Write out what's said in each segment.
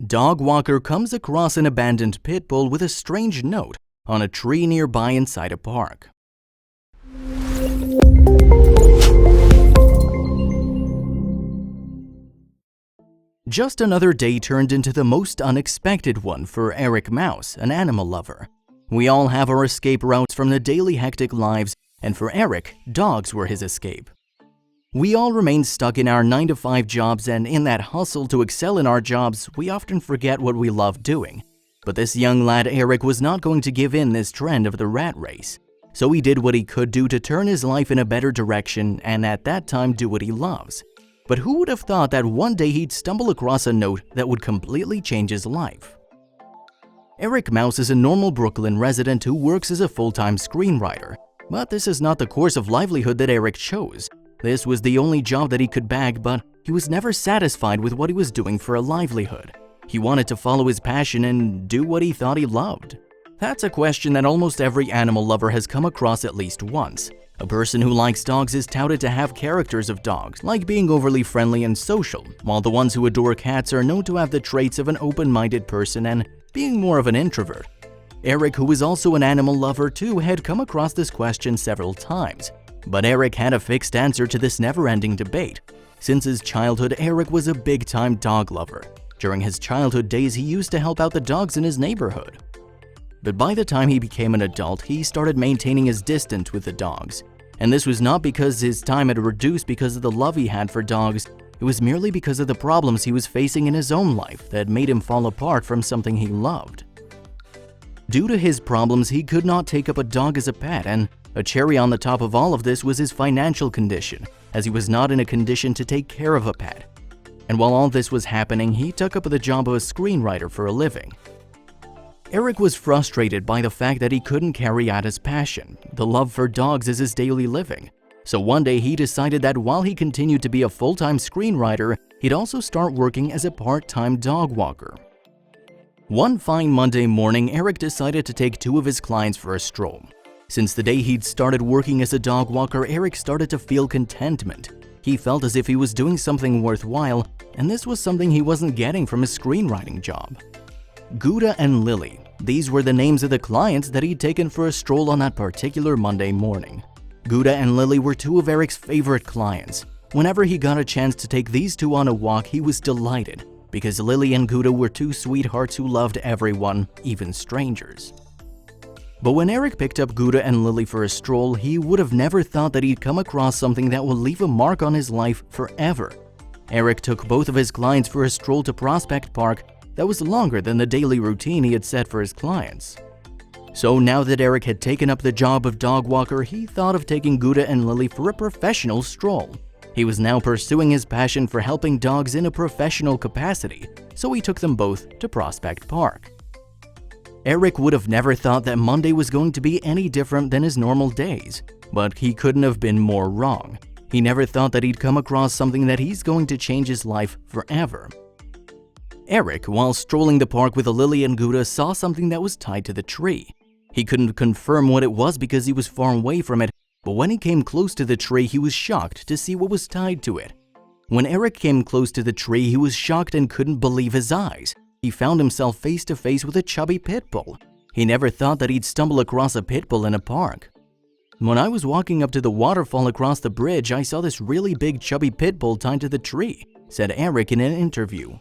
Dog walker comes across an abandoned pit bull with a strange note on a tree nearby inside a park. Just another day turned into the most unexpected one for Eric Mouse, an animal lover. We all have our escape routes from the daily hectic lives, and for Eric, dogs were his escape. We all remain stuck in our 9-to-5 jobs, and in that hustle to excel in our jobs, we often forget what we love doing. But this young lad Eric was not going to give in this trend of the rat race. So he did what he could do to turn his life in a better direction and at that time do what he loves. But who would have thought that one day he'd stumble across a note that would completely change his life? Eric Mouse is a normal Brooklyn resident who works as a full-time screenwriter. But this is not the course of livelihood that Eric chose. This was the only job that he could bag, but he was never satisfied with what he was doing for a livelihood. He wanted to follow his passion and do what he thought he loved. That's a question that almost every animal lover has come across at least once. A person who likes dogs is touted to have characters of dogs, like being overly friendly and social, while the ones who adore cats are known to have the traits of an open-minded person and being more of an introvert. Eric, who is also an animal lover too, had come across this question several times. But Eric had a fixed answer to this never-ending debate. Since his childhood, Eric was a big-time dog lover. During his childhood days, he used to help out the dogs in his neighborhood. But by the time he became an adult, he started maintaining his distance with the dogs. And this was not because his time had reduced because of the love he had for dogs. It was merely because of the problems he was facing in his own life that made him fall apart from something he loved. Due to his problems, he could not take up a dog as a pet, and a cherry on the top of all of this was his financial condition, as he was not in a condition to take care of a pet. And while all this was happening, he took up the job of a screenwriter for a living. Eric was frustrated by the fact that he couldn't carry out his passion, the love for dogs, as his daily living. So one day he decided that while he continued to be a full-time screenwriter, he'd also start working as a part-time dog walker. One fine Monday morning, Eric decided to take 2 of his clients for a stroll. Since the day he'd started working as a dog walker, Eric started to feel contentment. He felt as if he was doing something worthwhile, and this was something he wasn't getting from his screenwriting job. Gouda and Lily, these were the names of the clients that he'd taken for a stroll on that particular Monday morning. Gouda and Lily were 2 of Eric's favorite clients. Whenever he got a chance to take these 2 on a walk, he was delighted, because Lily and Gouda were 2 sweethearts who loved everyone, even strangers. But when Eric picked up Gouda and Lily for a stroll, he would have never thought that he'd come across something that will leave a mark on his life forever. Eric took both of his clients for a stroll to Prospect Park that was longer than the daily routine he had set for his clients. So now that Eric had taken up the job of dog walker, he thought of taking Gouda and Lily for a professional stroll. He was now pursuing his passion for helping dogs in a professional capacity, so he took them both to Prospect Park. Eric would have never thought that Monday was going to be any different than his normal days, but he couldn't have been more wrong. He never thought that he'd come across something that he's going to change his life forever. Eric, while strolling the park with Lily and Gouda, saw something that was tied to the tree. He couldn't confirm what it was because he was far away from it, but when he came close to the tree, he was shocked to see what was tied to it. When Eric came close to the tree, he was shocked and couldn't believe his eyes. He found himself face to face with a chubby pit bull. He never thought that he'd stumble across a pit bull in a park. When I was walking up to the waterfall across the bridge, I saw this really big chubby pit bull tied to the tree, said Eric in an interview.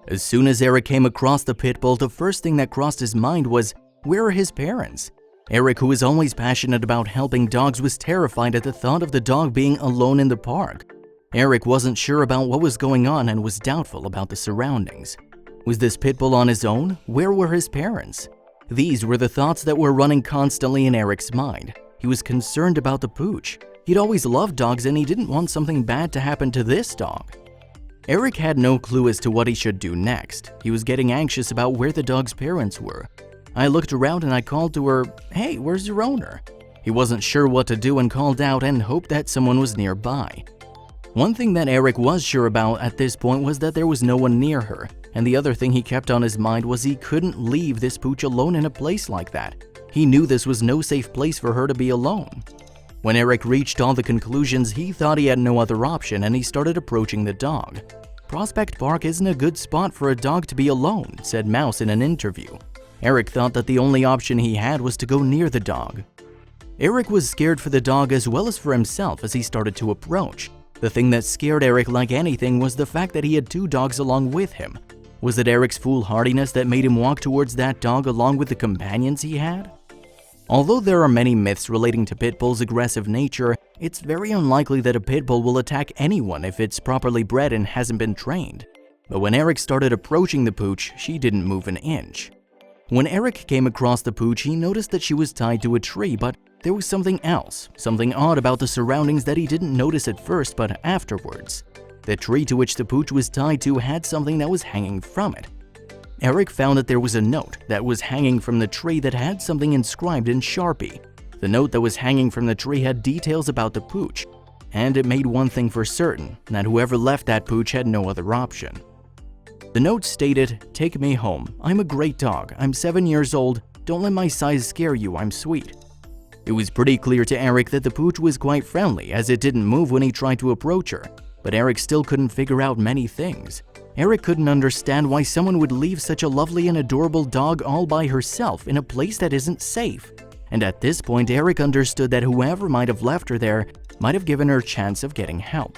As soon as Eric came across the pit bull, the first thing that crossed his mind was, where are his parents? Eric, who is always passionate about helping dogs, was terrified at the thought of the dog being alone in the park. Eric wasn't sure about what was going on and was doubtful about the surroundings. Was this pit bull on his own? Where were his parents? These were the thoughts that were running constantly in Eric's mind. He was concerned about the pooch. He'd always loved dogs and he didn't want something bad to happen to this dog. Eric had no clue as to what he should do next. He was getting anxious about where the dog's parents were. I looked around and I called to her, "Hey, where's your owner?" He wasn't sure what to do and called out and hoped that someone was nearby. One thing that Eric was sure about at this point was that there was no one near her, and the other thing he kept on his mind was he couldn't leave this pooch alone in a place like that. He knew this was no safe place for her to be alone. When Eric reached all the conclusions, he thought he had no other option and he started approaching the dog. "Prospect Park isn't a good spot for a dog to be alone," said Mouse in an interview. Eric thought that the only option he had was to go near the dog. Eric was scared for the dog as well as for himself as he started to approach. The thing that scared Eric like anything was the fact that he had 2 dogs along with him. Was it Eric's foolhardiness that made him walk towards that dog along with the companions he had? Although there are many myths relating to pit bulls' aggressive nature, it's very unlikely that a pit bull will attack anyone if it's properly bred and hasn't been trained. But when Eric started approaching the pooch, she didn't move an inch. When Eric came across the pooch, he noticed that she was tied to a tree, but there was something else, something odd about the surroundings that he didn't notice at first but afterwards. The tree to which the pooch was tied to had something that was hanging from it. Eric found that there was a note that was hanging from the tree that had something inscribed in Sharpie. The note that was hanging from the tree had details about the pooch, and it made one thing for certain, that whoever left that pooch had no other option. The note stated, "Take me home. I'm a great dog. I'm 7 years old. Don't let my size scare you. I'm sweet." It was pretty clear to Eric that the pooch was quite friendly, as it didn't move when he tried to approach her. But Eric still couldn't figure out many things. Eric couldn't understand why someone would leave such a lovely and adorable dog all by herself in a place that isn't safe. And at this point, Eric understood that whoever might have left her there might have given her a chance of getting help.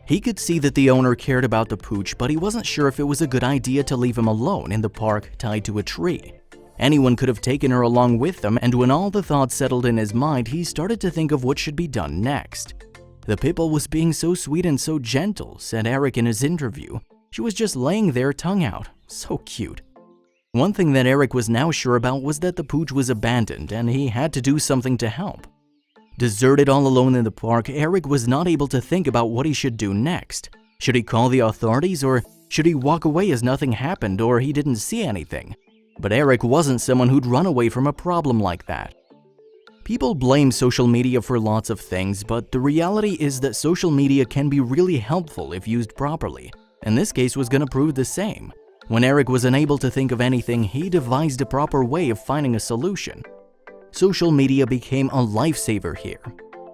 He could see that the owner cared about the pooch, but he wasn't sure if it was a good idea to leave him alone in the park tied to a tree. Anyone could have taken her along with them, and when all the thoughts settled in his mind, he started to think of what should be done next. "The pit bull was being so sweet and so gentle," said Eric in his interview. "She was just laying there, tongue out. So cute." One thing that Eric was now sure about was that the pooch was abandoned and he had to do something to help. Deserted all alone in the park, Eric was not able to think about what he should do next. Should he call the authorities, or should he walk away as nothing happened or he didn't see anything? But Eric wasn't someone who'd run away from a problem like that. People blame social media for lots of things, but the reality is that social media can be really helpful if used properly, and this case was going to prove the same. When Eric was unable to think of anything, he devised a proper way of finding a solution. Social media became a lifesaver here.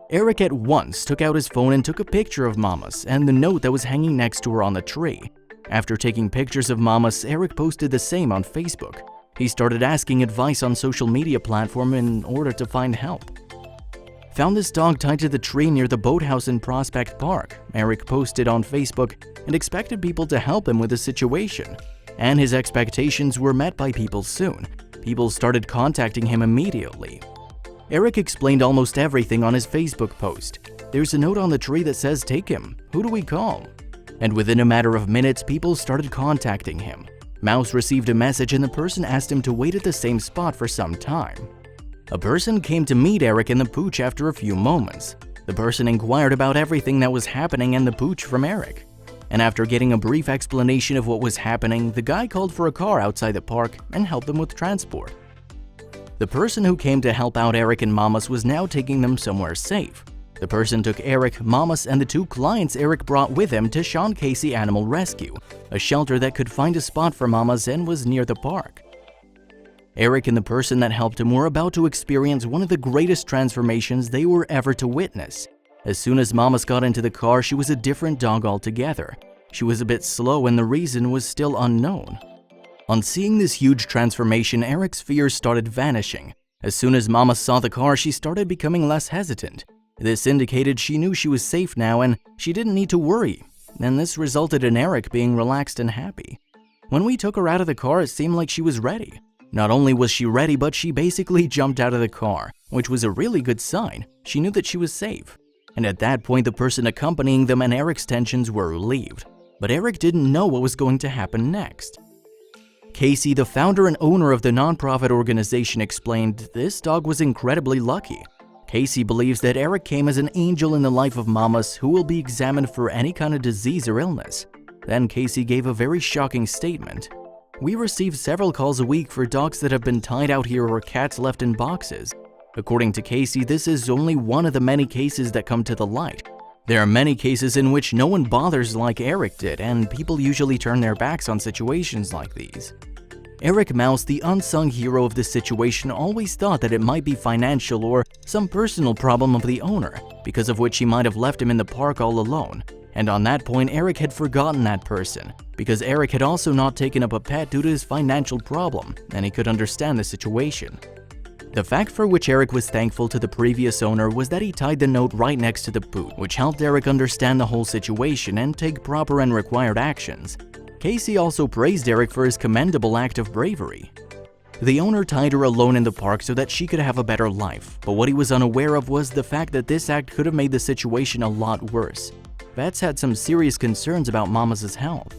Eric at once took out his phone and took a picture of Mamas and the note that was hanging next to her on the tree. After taking pictures of Mamas, Eric posted the same on Facebook. He started asking advice on social media platform in order to find help. "Found this dog tied to the tree near the boathouse in Prospect Park," Eric posted on Facebook, and expected people to help him with the situation. And his expectations were met by people soon. People started contacting him immediately. Eric explained almost everything on his Facebook post. "There's a note on the tree that says take him. Who do we call?" And within a matter of minutes, people started contacting him. Mouse received a message and the person asked him to wait at the same spot for some time. A person came to meet Eric and the pooch after a few moments. The person inquired about everything that was happening and the pooch from Eric. And after getting a brief explanation of what was happening, the guy called for a car outside the park and helped them with transport. The person who came to help out Eric and Mamas was now taking them somewhere safe. The person took Eric, Mamas, and the 2 clients Eric brought with him to Sean Casey Animal Rescue, a shelter that could find a spot for Mamas and was near the park. Eric and the person that helped him were about to experience one of the greatest transformations they were ever to witness. As soon as Mamas got into the car, she was a different dog altogether. She was a bit slow and the reason was still unknown. On seeing this huge transformation, Eric's fears started vanishing. As soon as Mamas saw the car, she started becoming less hesitant. This indicated she knew she was safe now and she didn't need to worry, and this resulted in Eric being relaxed and happy. When we took her out of the car, it seemed like she was ready. Not only was she ready, but she basically jumped out of the car, which was a really good sign. She knew that she was safe. And at that point, the person accompanying them and Eric's tensions were relieved. But Eric didn't know what was going to happen next. Casey, the founder and owner of the nonprofit organization, explained this dog was incredibly lucky. Casey believes that Eric came as an angel in the life of Mamas who will be examined for any kind of disease or illness. Then Casey gave a very shocking statement. "We receive several calls a week for dogs that have been tied out here or cats left in boxes." According to Casey, this is only one of the many cases that come to the light. There are many cases in which no one bothers like Eric did, and people usually turn their backs on situations like these. Eric Mouse, the unsung hero of this situation, always thought that it might be financial or some personal problem of the owner, because of which he might have left him in the park all alone. And on that point, Eric had forgotten that person, because Eric had also not taken up a pet due to his financial problem, and he could understand the situation. The fact for which Eric was thankful to the previous owner was that he tied the note right next to the boot, which helped Eric understand the whole situation and take proper and required actions. Casey also praised Eric for his commendable act of bravery. The owner tied her alone in the park so that she could have a better life, but what he was unaware of was the fact that this act could have made the situation a lot worse. Vets had some serious concerns about Mama's health.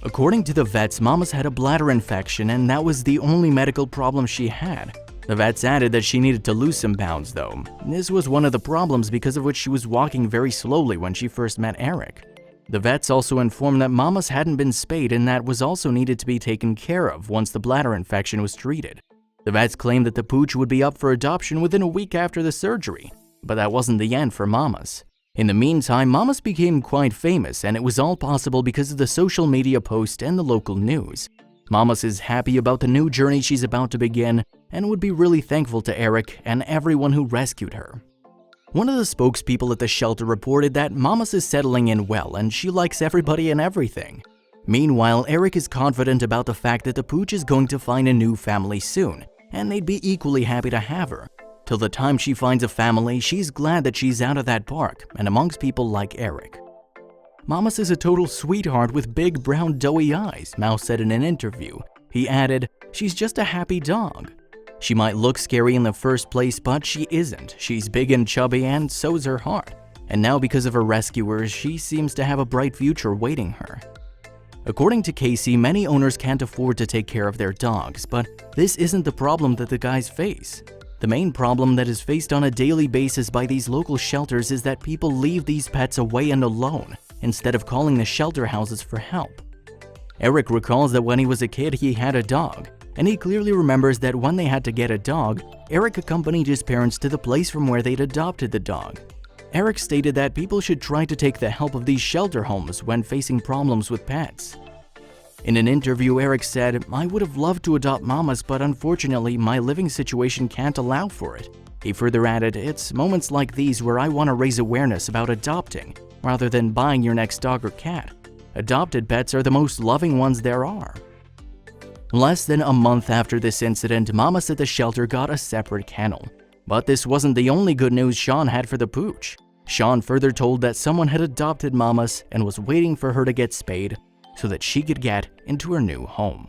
According to the vets, Mama's had a bladder infection, and that was the only medical problem she had. The vets added that she needed to lose some pounds though. This was one of the problems because of which she was walking very slowly when she first met Eric. The vets also informed that Mama's hadn't been spayed and that was also needed to be taken care of once the bladder infection was treated. The vets claimed that the pooch would be up for adoption within a week after the surgery, but that wasn't the end for Mama's. In the meantime, Mama's became quite famous, and it was all possible because of the social media posts and the local news. Mama's is happy about the new journey she's about to begin and would be really thankful to Eric and everyone who rescued her. One of the spokespeople at the shelter reported that Mama's is settling in well and she likes everybody and everything. Meanwhile, Eric is confident about the fact that the pooch is going to find a new family soon, and they'd be equally happy to have her. Till the time she finds a family, she's glad that she's out of that park and amongst people like Eric. Mama's is a total sweetheart with big brown doughy eyes, Mouse said in an interview. He added, "She's just a happy dog. She might look scary in the first place, but she isn't. She's big and chubby, and so's her heart. And now because of her rescuers, she seems to have a bright future waiting her." According to Casey, many owners can't afford to take care of their dogs, but this isn't the problem that the guys face. The main problem that is faced on a daily basis by these local shelters is that people leave these pets away and alone, instead of calling the shelter houses for help. Eric recalls that when he was a kid he had a dog, and he clearly remembers that when they had to get a dog, Eric accompanied his parents to the place from where they'd adopted the dog. Eric stated that people should try to take the help of these shelter homes when facing problems with pets. In an interview, Eric said, "I would have loved to adopt Mama's, but unfortunately my living situation can't allow for it." He further added, "It's moments like these where I want to raise awareness about adopting, rather than buying your next dog or cat. Adopted pets are the most loving ones there are." Less than a month after this incident, Mama's at the shelter got a separate kennel. But this wasn't the only good news Sean had for the pooch. Sean further told that someone had adopted Mama's and was waiting for her to get spayed so that she could get into her new home.